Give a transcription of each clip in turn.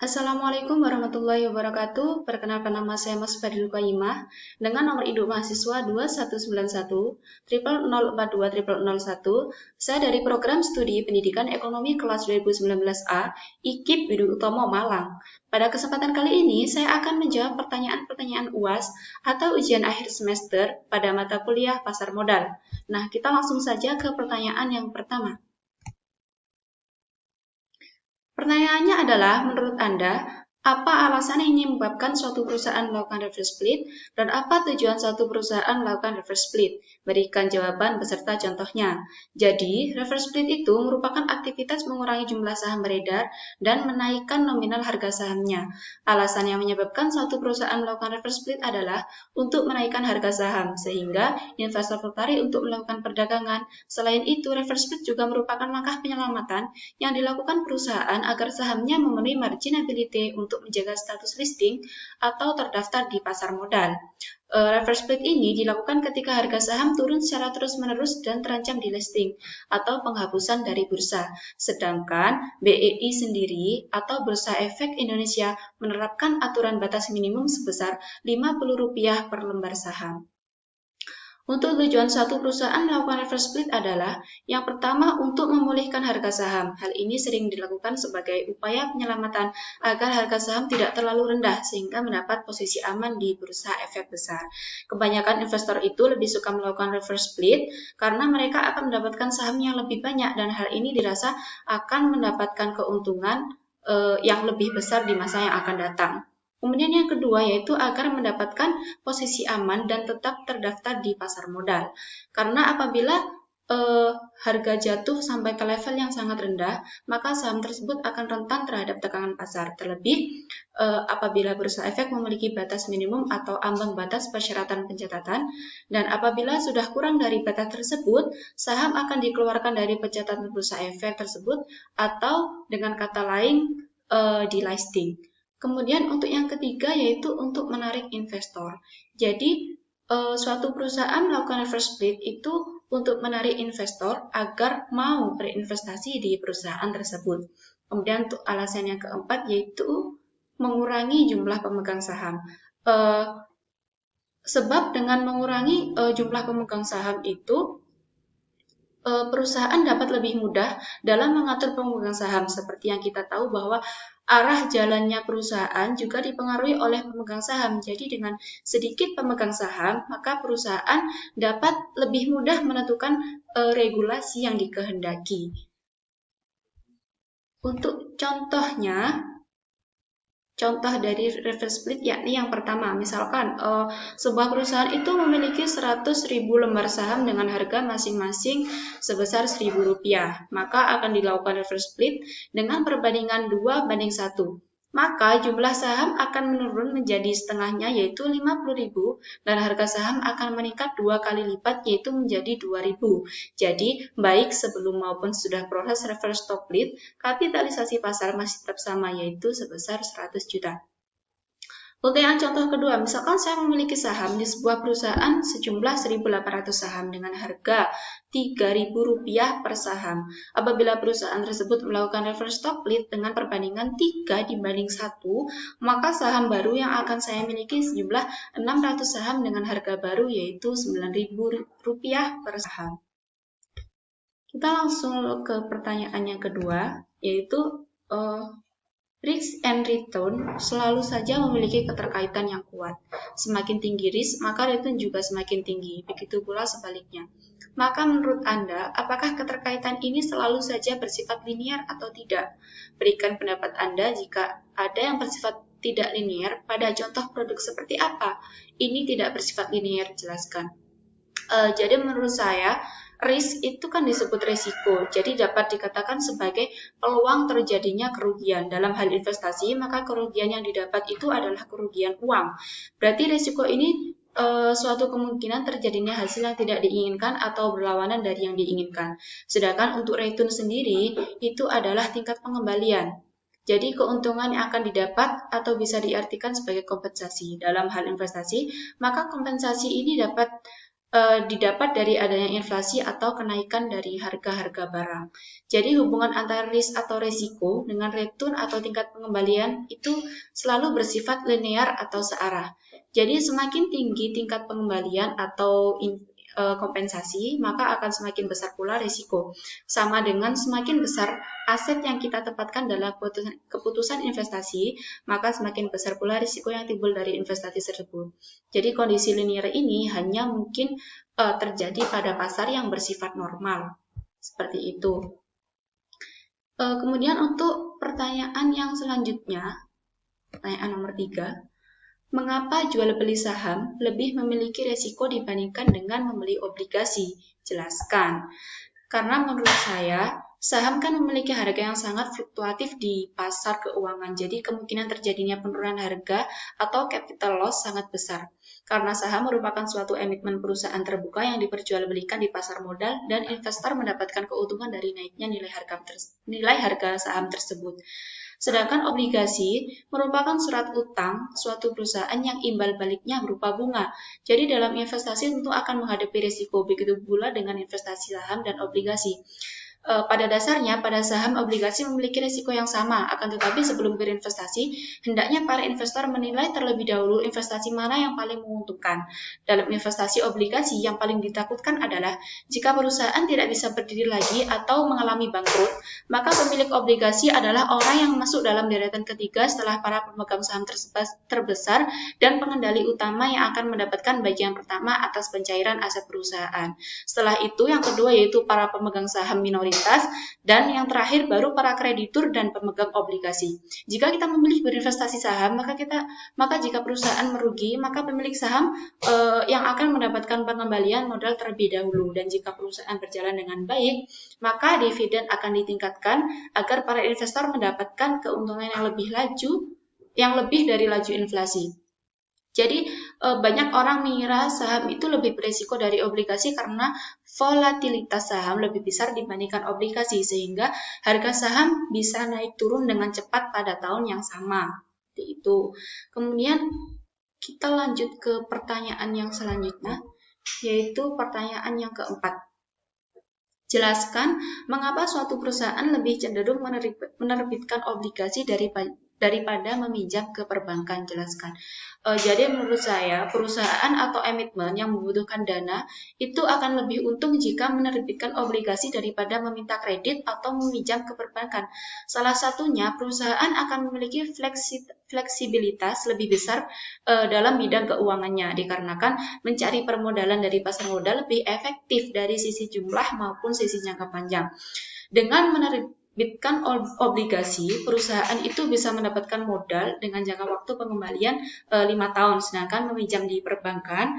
Assalamualaikum warahmatullahi wabarakatuh. Perkenalkan nama saya Mas Fadil Qayyimah dengan nomor induk mahasiswa 2191 0042 Saya dari program studi pendidikan ekonomi kelas 2019A IKIP Budi Utomo Malang. Pada kesempatan kali ini saya akan menjawab pertanyaan-pertanyaan UAS atau ujian akhir semester pada mata kuliah pasar modal. Nah, kita langsung saja ke pertanyaan yang pertama. Pertanyaannya adalah, menurut Anda, apa alasan yang menyebabkan suatu perusahaan melakukan reverse split dan apa tujuan suatu perusahaan melakukan reverse split? Berikan jawaban beserta contohnya. Jadi, reverse split itu merupakan aktivitas mengurangi jumlah saham beredar dan menaikkan nominal harga sahamnya. Alasan yang menyebabkan suatu perusahaan melakukan reverse split adalah untuk menaikkan harga saham, sehingga investor tertarik untuk melakukan perdagangan. Selain itu, reverse split juga merupakan langkah penyelamatan yang dilakukan perusahaan agar sahamnya memenuhi marginability untuk menjaga status listing atau terdaftar di pasar modal. Reverse split ini dilakukan ketika harga saham turun secara terus-menerus dan terancam delisting atau penghapusan dari bursa. Sedangkan BEI sendiri atau Bursa Efek Indonesia menerapkan aturan batas minimum sebesar Rp50 per lembar saham. Untuk tujuan suatu perusahaan melakukan reverse split adalah, yang pertama, untuk memulihkan harga saham. Hal ini sering dilakukan sebagai upaya penyelamatan agar harga saham tidak terlalu rendah sehingga mendapat posisi aman di bursa efek besar. Kebanyakan investor itu lebih suka melakukan reverse split karena mereka akan mendapatkan saham yang lebih banyak dan hal ini dirasa akan mendapatkan keuntungan yang lebih besar di masa yang akan datang. Kemudian yang kedua yaitu agar mendapatkan posisi aman dan tetap terdaftar di pasar modal. Karena apabila harga jatuh sampai ke level yang sangat rendah, maka saham tersebut akan rentan terhadap tekanan pasar. Terlebih apabila bursa efek memiliki batas minimum atau ambang batas persyaratan pencatatan, dan apabila sudah kurang dari batas tersebut, saham akan dikeluarkan dari pencatatan bursa efek tersebut atau dengan kata lain delisting. Kemudian untuk yang ketiga yaitu untuk menarik investor. Jadi suatu perusahaan melakukan reverse split itu untuk menarik investor agar mau berinvestasi di perusahaan tersebut. Kemudian untuk alasan yang keempat yaitu mengurangi jumlah pemegang saham. Sebab dengan mengurangi jumlah pemegang saham itu perusahaan dapat lebih mudah dalam mengatur pemegang saham. Seperti yang kita tahu bahwa arah jalannya perusahaan juga dipengaruhi oleh pemegang saham. Jadi dengan sedikit pemegang saham, maka perusahaan dapat lebih mudah menentukan regulasi yang dikehendaki. Untuk contoh dari reverse split yakni yang pertama, misalkan sebuah perusahaan itu memiliki 100.000 lembar saham dengan harga masing-masing sebesar Rp1.000, maka akan dilakukan reverse split dengan perbandingan 2:1. Maka jumlah saham akan menurun menjadi setengahnya yaitu 50.000 dan harga saham akan meningkat 2 kali lipat yaitu menjadi 2.000. Jadi baik sebelum maupun sudah proses reverse split, kapitalisasi pasar masih tetap sama yaitu sebesar 100 juta. Untuk yang contoh kedua, misalkan saya memiliki saham di sebuah perusahaan sejumlah 1.800 saham dengan harga Rp3.000 per saham. Apabila perusahaan tersebut melakukan reverse split dengan perbandingan 3:1, maka saham baru yang akan saya miliki sejumlah 600 saham dengan harga baru yaitu Rp9.000 per saham. Kita langsung ke pertanyaan yang kedua, yaitu risk and return selalu saja memiliki keterkaitan yang kuat. Semakin tinggi risk, maka return juga semakin tinggi. Begitu pula sebaliknya. Maka menurut Anda, apakah keterkaitan ini selalu saja bersifat linear atau tidak? Berikan pendapat Anda jika ada yang bersifat tidak linear, pada contoh produk seperti apa? Ini tidak bersifat linear, jelaskan. Jadi menurut saya, risk itu kan disebut resiko, jadi dapat dikatakan sebagai peluang terjadinya kerugian. Dalam hal investasi, maka kerugian yang didapat itu adalah kerugian uang. Berarti risiko ini suatu kemungkinan terjadinya hasil yang tidak diinginkan atau berlawanan dari yang diinginkan. Sedangkan untuk return sendiri, itu adalah tingkat pengembalian. Jadi keuntungan yang akan didapat atau bisa diartikan sebagai kompensasi. Dalam hal investasi, maka kompensasi ini dapat didapat dari adanya inflasi atau kenaikan dari harga-harga barang. Jadi hubungan antara risk atau risiko dengan return atau tingkat pengembalian itu selalu bersifat linear atau searah. Jadi semakin tinggi tingkat pengembalian atau kompensasi, maka akan semakin besar pula risiko. Sama dengan semakin besar aset yang kita tempatkan dalam keputusan investasi, maka semakin besar pula risiko yang timbul dari investasi tersebut. Jadi kondisi linear ini hanya mungkin terjadi pada pasar yang bersifat normal. Seperti itu. Kemudian untuk pertanyaan yang selanjutnya, pertanyaan nomor 3. Mengapa jual beli saham lebih memiliki resiko dibandingkan dengan membeli obligasi? Jelaskan. Karena menurut saya, saham kan memiliki harga yang sangat fluktuatif di pasar keuangan. Jadi kemungkinan terjadinya penurunan harga atau capital loss sangat besar. Karena saham merupakan suatu emiten perusahaan terbuka yang diperjualbelikan di pasar modal dan investor mendapatkan keuntungan dari naiknya nilai harga saham tersebut. Sedangkan obligasi merupakan surat utang suatu perusahaan yang imbal baliknya berupa bunga. Jadi dalam investasi tentu akan menghadapi risiko, begitu pula dengan investasi saham dan obligasi. Pada dasarnya, pada saham obligasi memiliki risiko yang sama, akan tetapi sebelum berinvestasi, hendaknya para investor menilai terlebih dahulu investasi mana yang paling menguntungkan. Dalam investasi obligasi, yang paling ditakutkan adalah jika perusahaan tidak bisa berdiri lagi atau mengalami bangkrut, maka pemilik obligasi adalah orang yang masuk dalam deretan ketiga setelah para pemegang saham terbesar dan pengendali utama yang akan mendapatkan bagian pertama atas pencairan aset perusahaan. Setelah itu, yang kedua yaitu para pemegang saham minoritas, dan yang terakhir baru para kreditur dan pemegang obligasi. Jika kita memilih berinvestasi saham, maka jika perusahaan merugi, maka pemilik saham yang akan mendapatkan pengembalian modal terlebih dahulu. Dan jika perusahaan berjalan dengan baik, maka dividen akan ditingkatkan agar para investor mendapatkan keuntungan yang lebih dari laju inflasi. Jadi banyak orang mengira saham itu lebih berisiko dari obligasi karena volatilitas saham lebih besar dibandingkan obligasi, sehingga harga saham bisa naik turun dengan cepat pada tahun yang sama. Seperti itu. Kemudian kita lanjut ke pertanyaan yang selanjutnya, yaitu pertanyaan yang keempat. Jelaskan mengapa suatu perusahaan lebih cenderung menerbitkan obligasi daripada meminjam ke perbankan. Jelaskan. Jadi menurut saya, perusahaan atau emiten yang membutuhkan dana itu akan lebih untung jika menerbitkan obligasi daripada meminta kredit atau meminjam ke perbankan. Salah satunya, perusahaan akan memiliki fleksibilitas lebih besar dalam bidang keuangannya, dikarenakan mencari permodalan dari pasar modal lebih efektif dari sisi jumlah maupun sisi jangka panjang. Dengan menerbitkan obligasi, perusahaan itu bisa mendapatkan modal dengan jangka waktu pengembalian 5 tahun, sedangkan meminjam di perbankan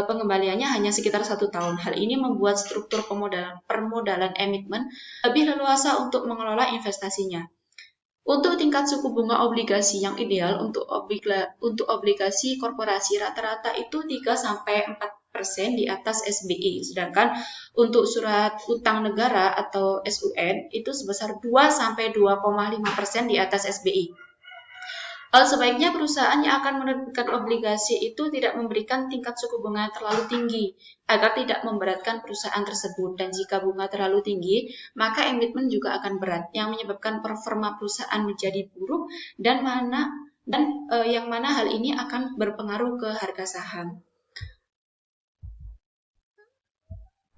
pengembaliannya hanya sekitar 1 tahun. Hal ini membuat struktur permodalan emiten lebih leluasa untuk mengelola investasinya. Untuk tingkat suku bunga obligasi yang ideal untuk obligasi korporasi rata-rata itu 3-4% di atas SBI, sedangkan untuk surat utang negara atau SUN itu sebesar 2-2,5% di atas SBI. Sebaiknya perusahaan yang akan menerbitkan obligasi itu tidak memberikan tingkat suku bunga terlalu tinggi agar tidak memberatkan perusahaan tersebut. Dan jika bunga terlalu tinggi, maka emiten juga akan berat, yang menyebabkan performa perusahaan menjadi buruk dan yang mana hal ini akan berpengaruh ke harga saham.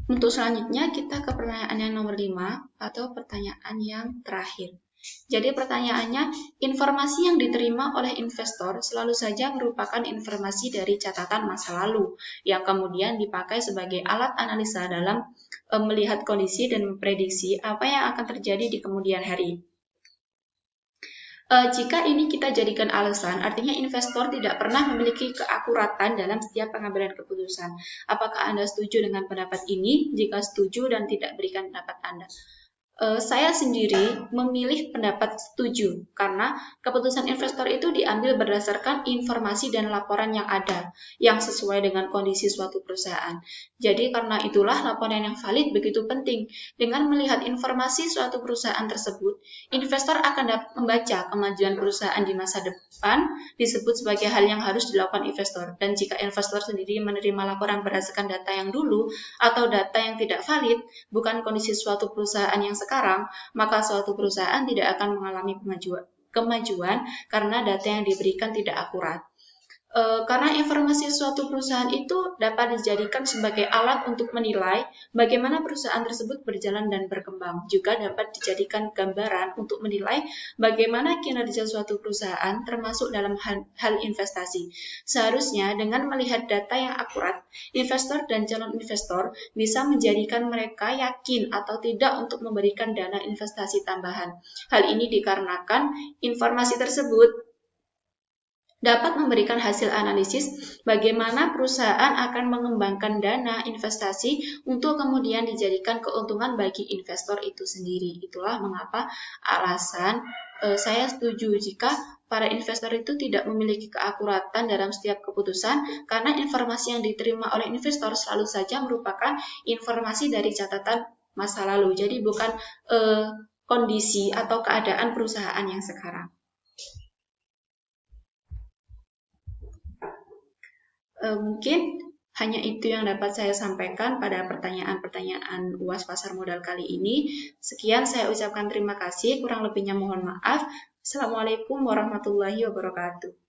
Untuk selanjutnya kita ke pertanyaan yang nomor 5 atau pertanyaan yang terakhir. Jadi pertanyaannya, informasi yang diterima oleh investor selalu saja merupakan informasi dari catatan masa lalu yang kemudian dipakai sebagai alat analisa dalam melihat kondisi dan memprediksi apa yang akan terjadi di kemudian hari. Jika ini kita jadikan alasan, artinya investor tidak pernah memiliki keakuratan dalam setiap pengambilan keputusan. Apakah Anda setuju dengan pendapat ini? Jika setuju dan tidak berikan pendapat Anda. Saya sendiri memilih pendapat setuju karena keputusan investor itu diambil berdasarkan informasi dan laporan yang ada yang sesuai dengan kondisi suatu perusahaan. Jadi karena itulah laporan yang valid begitu penting. Dengan melihat informasi suatu perusahaan tersebut, investor akan dapat membaca kemajuan perusahaan di masa depan disebut sebagai hal yang harus dilakukan investor. Dan jika investor sendiri menerima laporan berdasarkan data yang dulu atau data yang tidak valid, bukan kondisi suatu perusahaan yang sekarang, maka suatu perusahaan tidak akan mengalami kemajuan karena data yang diberikan tidak akurat. Karena informasi suatu perusahaan itu dapat dijadikan sebagai alat untuk menilai bagaimana perusahaan tersebut berjalan dan berkembang. Juga dapat dijadikan gambaran untuk menilai bagaimana kinerja suatu perusahaan termasuk dalam hal investasi. Seharusnya dengan melihat data yang akurat, investor dan calon investor bisa menjadikan mereka yakin atau tidak untuk memberikan dana investasi tambahan. Hal ini dikarenakan informasi tersebut dapat memberikan hasil analisis bagaimana perusahaan akan mengembangkan dana investasi untuk kemudian dijadikan keuntungan bagi investor itu sendiri. Itulah mengapa alasan saya setuju jika para investor itu tidak memiliki keakuratan dalam setiap keputusan karena informasi yang diterima oleh investor selalu saja merupakan informasi dari catatan masa lalu. Jadi bukan kondisi atau keadaan perusahaan yang sekarang. Mungkin hanya itu yang dapat saya sampaikan pada pertanyaan-pertanyaan UAS pasar modal kali ini. Sekian saya ucapkan terima kasih, kurang lebihnya mohon maaf. Assalamualaikum warahmatullahi wabarakatuh.